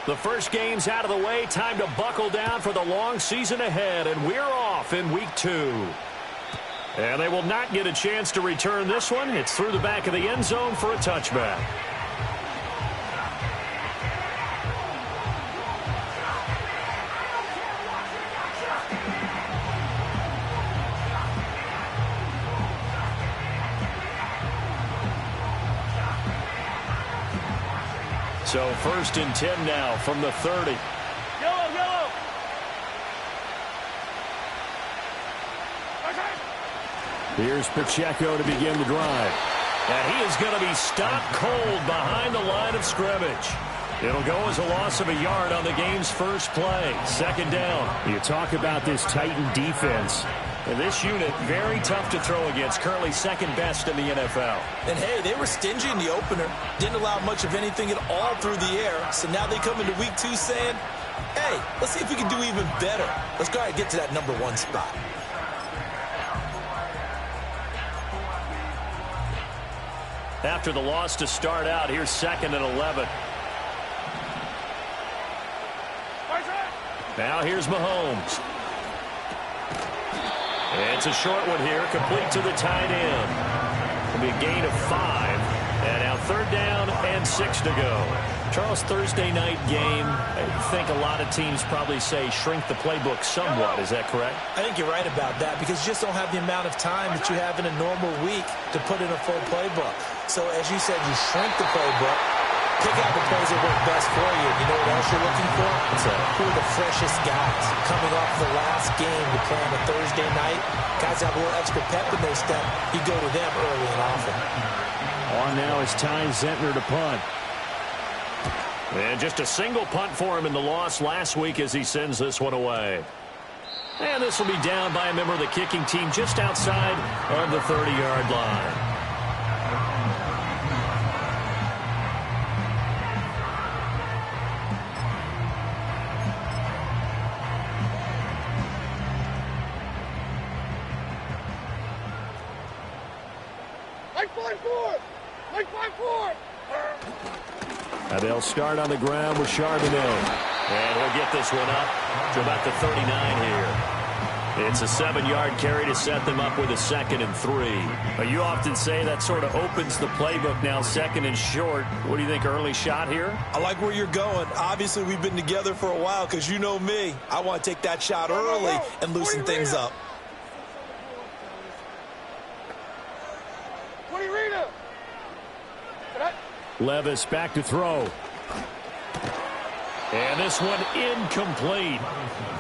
The first game's out of the way. Time to buckle down for the long season ahead, and we're off in week 2. And they will not get a chance to return this one. It's through the back of the end zone for a touchback. So 1st and 10 now from the 30. Yellow. Here's Pacheco to begin the drive. And he is going to be stopped cold behind the line of scrimmage. It'll go as a loss of a yard on the game's first play. 2nd down. You talk about this Titan defense. And this unit, very tough to throw against. Currently 2nd best in the NFL. And, hey, they were stingy in the opener. Didn't allow much of anything at all through the air. So now they come into week 2 saying, hey, let's see if we can do even better. Let's go ahead and get to that number 1 spot. After the loss to start out, here's 2nd and 11. Now here's Mahomes. It's a short one here, complete to the tight end. It'll be a gain of 5. And now 3rd down and 6 to go. Charles, Thursday night game, I think a lot of teams probably say shrink the playbook somewhat. Is that correct? I think you're right about that because you just don't have the amount of time that you have in a normal week to put in a full playbook. So as you said, you shrink the playbook, pick out the plays that work best for you. You know what else you're looking for? Who are the freshest guys coming off the last game to play on a Thursday night? Guys have a little extra pep in their step. You go to them early and often. On now is Ty Zentner to punt. And just a single punt for him in the loss last week as he sends this one away. And this will be down by a member of the kicking team just outside of the 30-yard line. Now they'll start on the ground with Charbonnet. And he'll get this one up to about the 39 here. It's a 7-yard carry to set them up with a 2nd and 3. You often say that sort of opens the playbook now, 2nd and short. What do you think, early shot here? I like where you're going. Obviously, we've been together for a while because you know me. I want to take that shot early and loosen things up. Levis back to throw. And this one incomplete.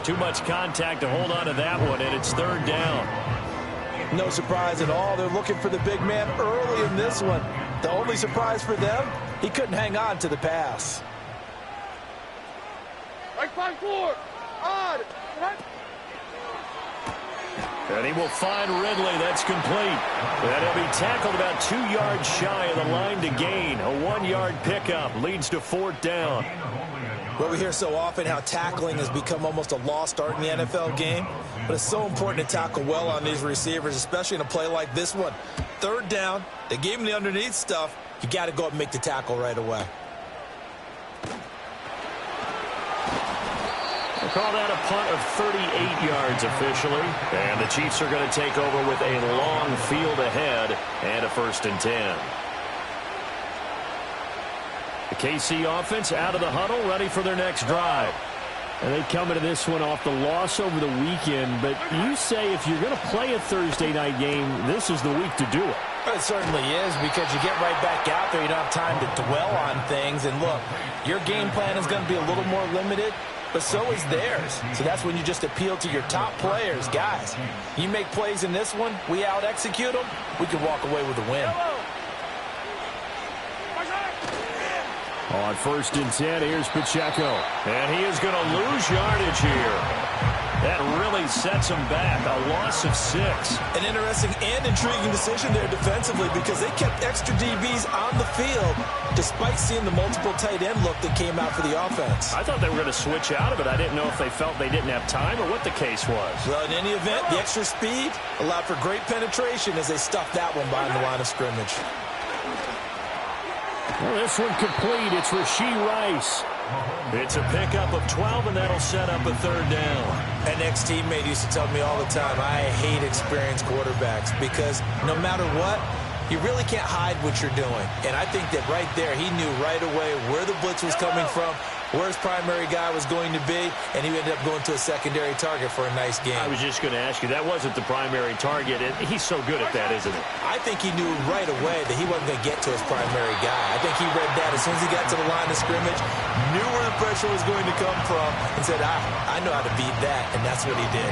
Too much contact to hold on to that one, and it's 3rd down. No surprise at all. They're looking for the big man early in this one. The only surprise for them, he couldn't hang on to the pass. Right 5-4. Odd. And he will find Ridley. That's complete. And he'll be tackled about 2 yards shy of the line to gain. A 1-yard pickup leads to 4th down. Well, we hear so often how tackling has become almost a lost art in the NFL game. But it's so important to tackle well on these receivers, especially in a play like this one. 3rd down. They gave him the underneath stuff. You got to go up and make the tackle right away. Call that a punt of 38 yards officially. And the Chiefs are going to take over with a long field ahead and a 1st and 10. The KC offense out of the huddle, ready for their next drive. And they come into this one off the loss over the weekend. But you say if you're going to play a Thursday night game, this is the week to do it. It certainly is, because you get right back out there. You don't have time to dwell on things. And look, your game plan is going to be a little more limited, but so is theirs. So that's when you just appeal to your top players. Guys, you make plays in this one, we out-execute them, we can walk away with a win. On 1st and 10, here's Pacheco. And he is going to lose yardage here. That really sets him back. A loss of 6. An interesting and intriguing decision there defensively, because they kept extra DBs on the field despite seeing the multiple tight end look that came out for the offense. I thought they were going to switch out of it. I didn't know if they felt they didn't have time or what the case was. Well, in any event, the extra speed allowed for great penetration as they stuffed that one behind the line of scrimmage. Well, this one complete. It's Rashee Rice. It's a pickup of 12, and that'll set up a third down. An ex-teammate used to tell me all the time, I hate experienced quarterbacks because no matter what, you really can't hide what you're doing. And I think that right there, he knew right away where the blitz was coming from, where his primary guy was going to be, and he ended up going to a secondary target for a nice game. I was just going to ask you, that wasn't the primary target, and he's so good at that, isn't he? I think he knew right away that he wasn't going to get to his primary guy. I think he read that as soon as he got to the line of scrimmage, knew where the pressure was going to come from, and said, I know how to beat that, and that's what he did.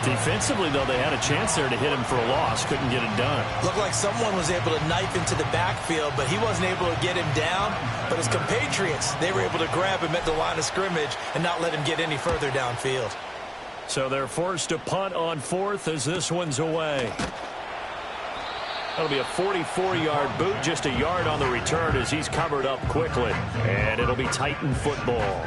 Defensively, though, they had a chance there to hit him for a loss. Couldn't get it done. Looked like someone was able to knife into the backfield, but he wasn't able to get him down. But his compatriots, they were able to grab him at the line of scrimmage and not let him get any further downfield. So they're forced to punt on fourth as this one's away. That'll be a 44-yard boot, just a yard on the return as he's covered up quickly. And it'll be Titan football.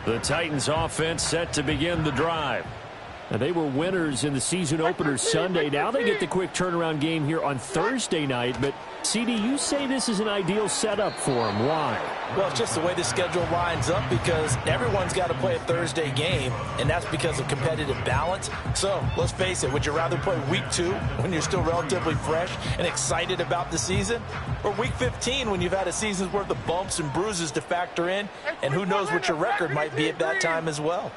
The Titans offense set to begin the drive. Now, they were winners in the season opener Sunday. Now they get the quick turnaround game here on Thursday night. But, CD, you say this is an ideal setup for them. Why? Well, it's just the way the schedule lines up because everyone's got to play a Thursday game, and that's because of competitive balance. So, let's face it, would you rather play week 2 when you're still relatively fresh and excited about the season? Or week 15 when you've had a season's worth of bumps and bruises to factor in, and who knows what your record might be at that time as well?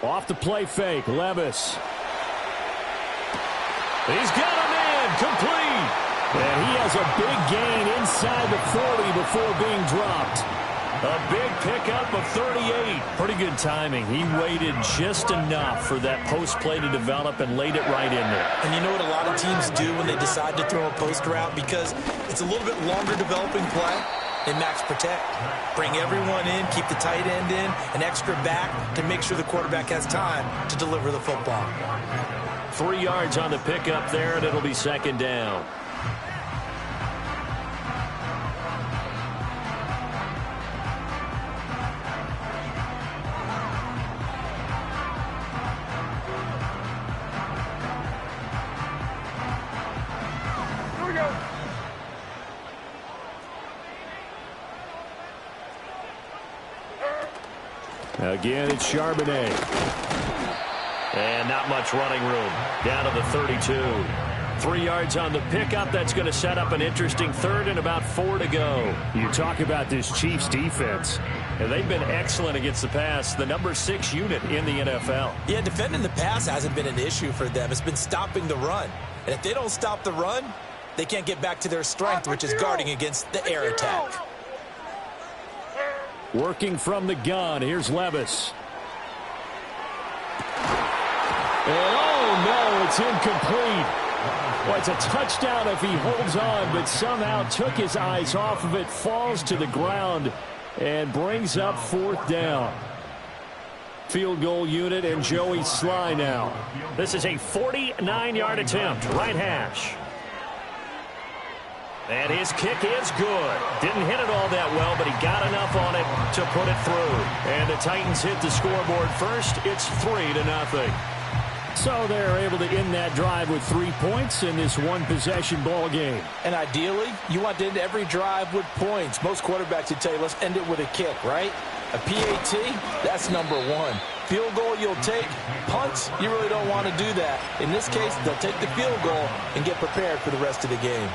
Off the play fake, Levis. He's got a man, complete. And he has a big gain inside the 40 before being dropped. A big pickup of 38. Pretty good timing. He waited just enough for that post play to develop and laid it right in there. And you know what a lot of teams do when they decide to throw a post route? Because it's a little bit longer developing play. They max protect, bring everyone in, keep the tight end in, an extra back to make sure the quarterback has time to deliver the football. 3 yards on the pickup there, and it'll be second down. Here we go. Again, it's Charbonnet. And not much running room. Down to the 32. 3 yards on the pickup. That's going to set up an interesting third and about 4 to go. You talk about this Chiefs defense. And they've been excellent against the pass. The number 6 unit in the NFL. Yeah, defending the pass hasn't been an issue for them. It's been stopping the run. And if they don't stop the run, they can't get back to their strength, which is guarding against the air attack. Working from the gun. Here's Levis. And oh no, it's incomplete. Well, it's a touchdown if he holds on, but somehow took his eyes off of it, falls to the ground, and brings up 4th down. Field goal unit and Joey Sly now. This is a 49-yard attempt, right hash. And his kick is good. Didn't hit it all that well, but he got enough on it to put it through. And the Titans hit the scoreboard first. It's 3-0. So they're able to end that drive with 3 points in this one-possession ball game. And ideally, you want to end every drive with points. Most quarterbacks would tell you, let's end it with a kick, right? A PAT, that's number 1. Field goal you'll take. Punts, you really don't want to do that. In this case, they'll take the field goal and get prepared for the rest of the game.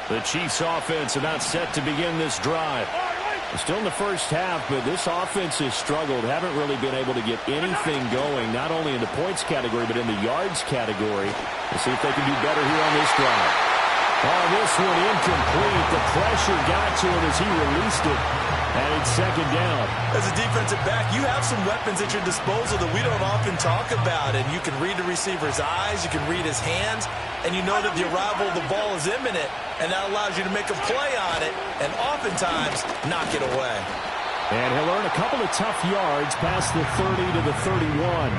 The Chiefs offense about set to begin this drive. Still in the first half, but this offense has struggled. Haven't really been able to get anything going, not only in the points category, but in the yards category. We'll see if they can do better here on this drive. Oh, this one incomplete. The pressure got to him as he released it. And it's second down. As a defensive back, you have some weapons at your disposal that we don't often talk about. And you can read the receiver's eyes, you can read his hands, and you know that the arrival of the ball is imminent. And that allows you to make a play on it and oftentimes knock it away. And he'll earn a couple of tough yards past the 30 to the 31.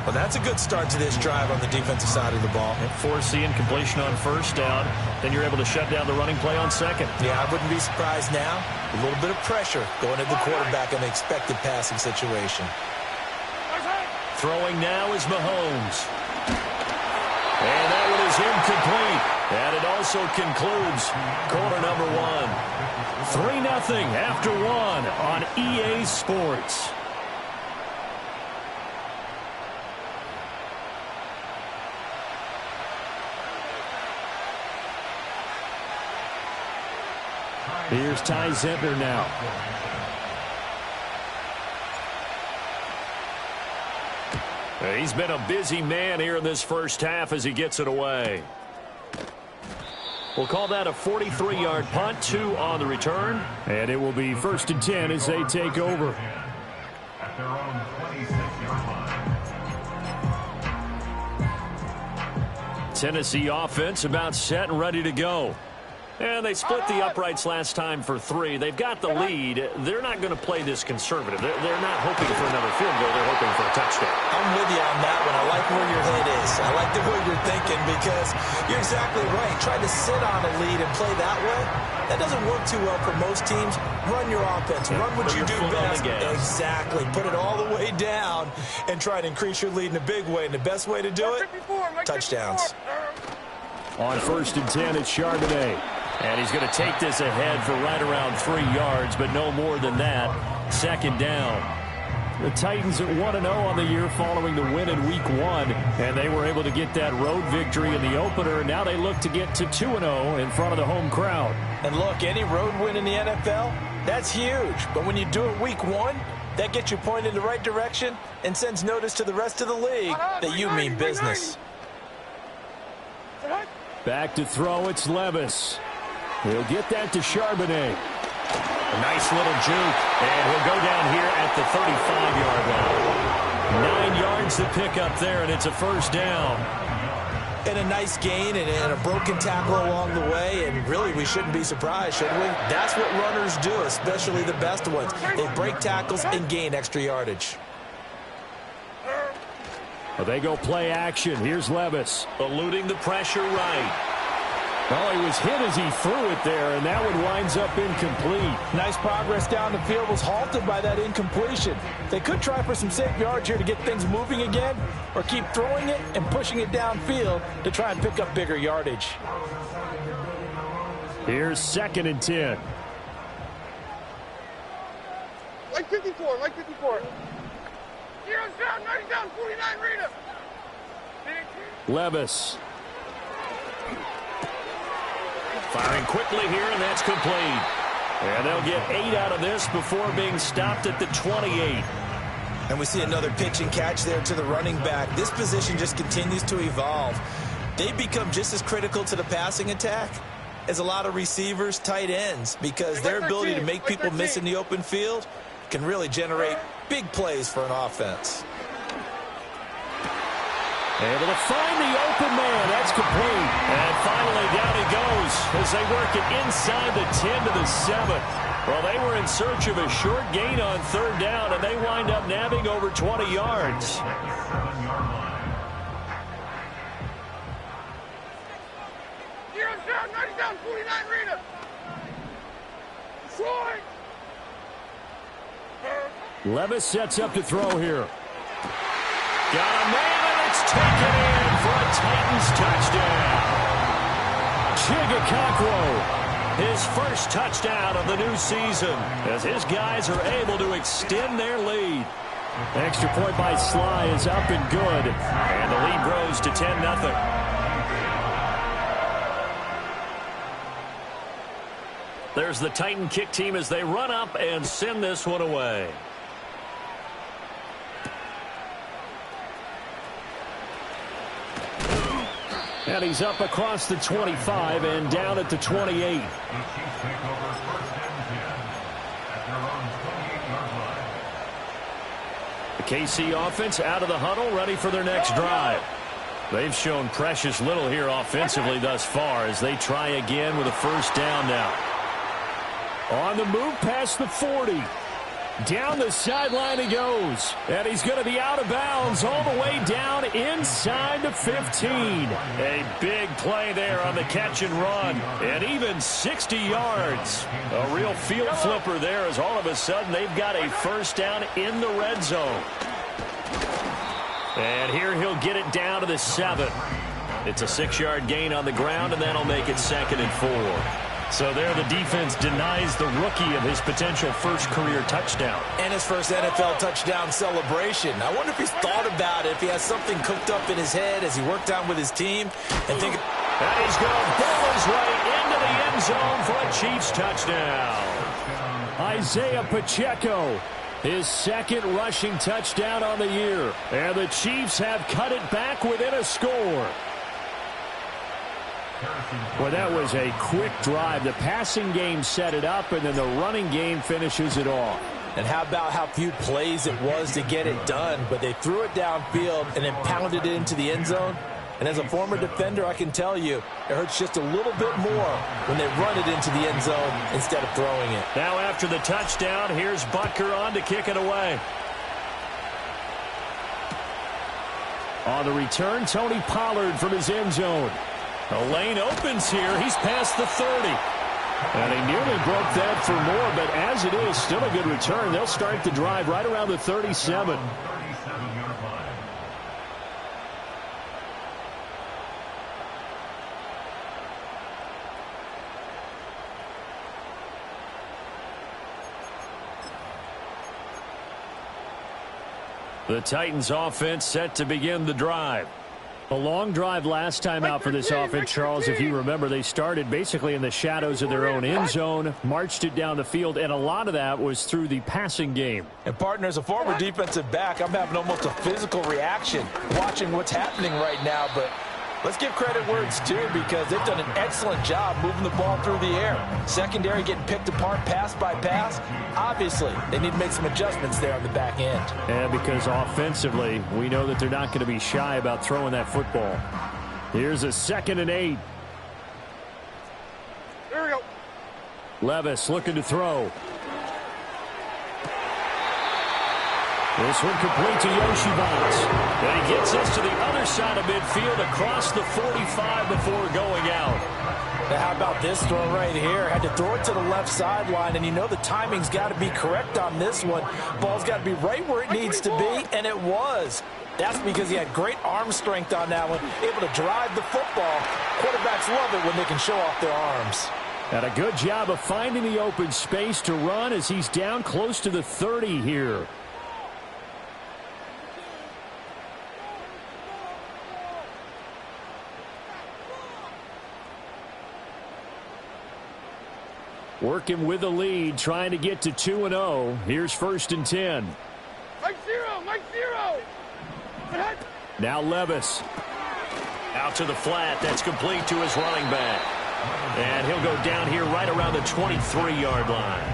Well, that's a good start to this drive on the defensive side of the ball. And force the incompletion on first down. Then you're able to shut down the running play on second. Yeah, I wouldn't be surprised now. A little bit of pressure going at the quarterback in the expected passing situation. Throwing now is Mahomes. And that one is incomplete. And it also concludes quarter number 1. 3-0 after 1 on EA Sports. Here's Ty Zentner now. He's been a busy man here in this first half as he gets it away. We'll call that a 43-yard punt, 2 on the return. And it will be 1st and 10 as they take over. At their own 26-yard line. Tennessee offense about set and ready to go. And they split the uprights last time for 3. They've got the lead. They're not going to play this conservative. They're not hoping for another field goal. They're hoping for a touchdown. I'm with you on that one. I like where your head is. I like the way you're thinking because you're exactly right. Try to sit on a lead and play that way. That doesn't work too well for most teams. Run your offense. Run what you do best. Exactly. Put it all the way down and try to increase your lead in a big way. And the best way to do it, touchdowns. On 1st and 10, it's Charbonnet. And he's going to take this ahead for right around 3 yards, but no more than that. 2nd down. The Titans at 1-0 on the year following the win in Week 1. And they were able to get that road victory in the opener. Now they look to get to 2-0 in front of the home crowd. And look, any road win in the NFL, that's huge. But when you do it Week 1, that gets you pointed in the right direction and sends notice to the rest of the league that you mean business. Back to throw, it's Levis. He'll get that to Charbonnet. A nice little juke, and he'll go down here at the 35-yard line. 9 yards to pick up there, and it's a 1st down. And a nice gain and a broken tackle along the way, and really we shouldn't be surprised, should we? That's what runners do, especially the best ones. They break tackles and gain extra yardage. Well, they go play action. Here's Levis, eluding the pressure right. Well, he was hit as he threw it there, and that one winds up incomplete. Nice progress down the field, was halted by that incompletion. They could try for some safe yards here to get things moving again, or keep throwing it and pushing it downfield to try and pick up bigger yardage. Here's 2nd and 10. Like 54, like 54. Heroes down, 90 down, 49 Rita. Levis. Firing quickly here, and that's complete. And they'll get 8 out of this before being stopped at the 28. And we see another pitch and catch there to the running back. This position just continues to evolve. They become just as critical to the passing attack as a lot of receivers, tight ends, because their ability to make people miss in the open field can really generate big plays for an offense. Able to find the open man. That's complete. And finally, down he goes as they work it inside the 10 to the 7. Well, they were in search of a short gain on 3rd down, and they wind up nabbing over 20 yards. Heroes down, 90 down, 49 Rita. Troy. Levis sets up to throw here. Got a man, and it's taken in for a Titans touchdown. Chigakakwo, his first touchdown of the new season, as his guys are able to extend their lead. Extra point by Sly is up and good, and the lead grows to 10-0. There's the Titan kick team as they run up and send this one away. And he's up across the 25 and down at the 28. The KC offense out of the huddle, ready for their next drive. They've shown precious little here offensively thus far as they try again with a 1st down now. On the move past the 40. Down the sideline he goes. And he's going to be out of bounds all the way down inside the 15. A big play there on the catch and run. And even 60 yards. A real field flipper there as all of a sudden they've got a first down in the red zone. And here he'll get it down to the 7. It's a 6-yard gain on the ground, and that'll make it 2nd and 4. So there the defense denies the rookie of his potential first career touchdown. And his first NFL touchdown celebration. I wonder if he's thought about it, if he has something cooked up in his head as he worked out with his team. And think. And he's going to ball his way into the end zone for a Chiefs touchdown. Isaiah Pacheco, his 2nd rushing touchdown on the year. And the Chiefs have cut it back within a score. Well, that was a quick drive. The passing game set it up, and then the running game finishes it off. And how about how few plays it was to get it done, but they threw it downfield and then pounded it into the end zone. And as a former defender, I can tell you, it hurts just a little bit more when they run it into the end zone instead of throwing it. Now after the touchdown, here's Butker on to kick it away. On the return, Tony Pollard from his end zone. The lane opens here. He's past the 30. And he nearly broke that for more, but as it is, still a good return. They'll start the drive right around the 37. The Titans offense set to begin the drive. A long drive last time out for this offense, Charles. If you remember, they started basically in the shadows of their own end zone, marched it down the field, and a lot of that was through the passing game. And, partner, as a former defensive back, I'm having almost a physical reaction watching what's happening right now. But let's give credit where it's due because they've done an excellent job moving the ball through the air. Secondary getting picked apart pass by pass. Obviously, they need to make some adjustments there on the back end. And because offensively, we know that they're not going to be shy about throwing that football. Here's a 2nd and 8. There we go. Levis looking to throw. This one complete to Yoshibans. And he gets us to the other side of midfield across the 45 before going out. Now, how about this throw right here? Had to throw it to the left sideline, and you know the timing's got to be correct on this one. Ball's got to be right where it needs to be, and it was. That's because he had great arm strength on that one, able to drive the football. Quarterbacks love it when they can show off their arms. And a good job of finding the open space to run as he's down close to the 30 here. Working with the lead, trying to get to 2-0. Here's 1st and 10. Mike zero, Mike zero. Now Levis. Out to the flat. That's complete to his running back. And he'll go down here right around the 23-yard line.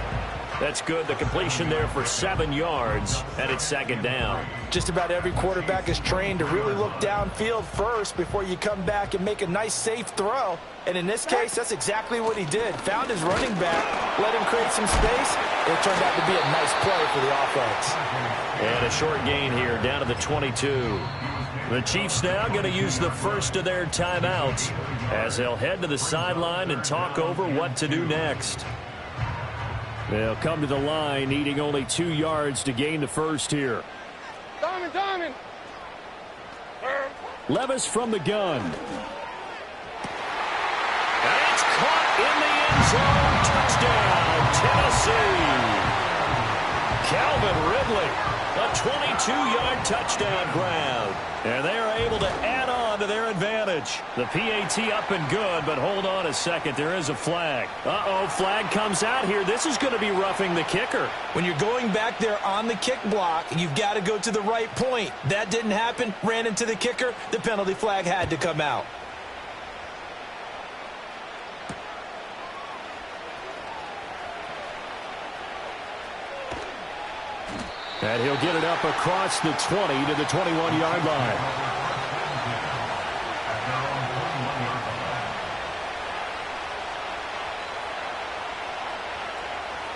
That's good. The completion there for 7 yards, and it's 2nd down. Just about every quarterback is trained to really look downfield first before you come back and make a nice, safe throw. And in this case, that's exactly what he did. Found his running back, let him create some space. It turned out to be a nice play for the offense. And a short gain here, down to the 22. The Chiefs now going to use the first of their timeouts as they'll head to the sideline and talk over what to do next. They'll come to the line, needing only 2 yards to gain the first here. Diamond. Levis from the gun. And it's caught in the end zone. Touchdown, Tennessee. Calvin Ridley, a 22-yard touchdown grab. And they are able to add on to their advantage. The PAT up and good, but hold on a second. There is a flag. Flag comes out here. This is going to be roughing the kicker. When you're going back there on the kick block, you've got to go to the right point. That didn't happen. Ran into the kicker. The penalty flag had to come out. And he'll get it up across the 20 to the 21-yard line.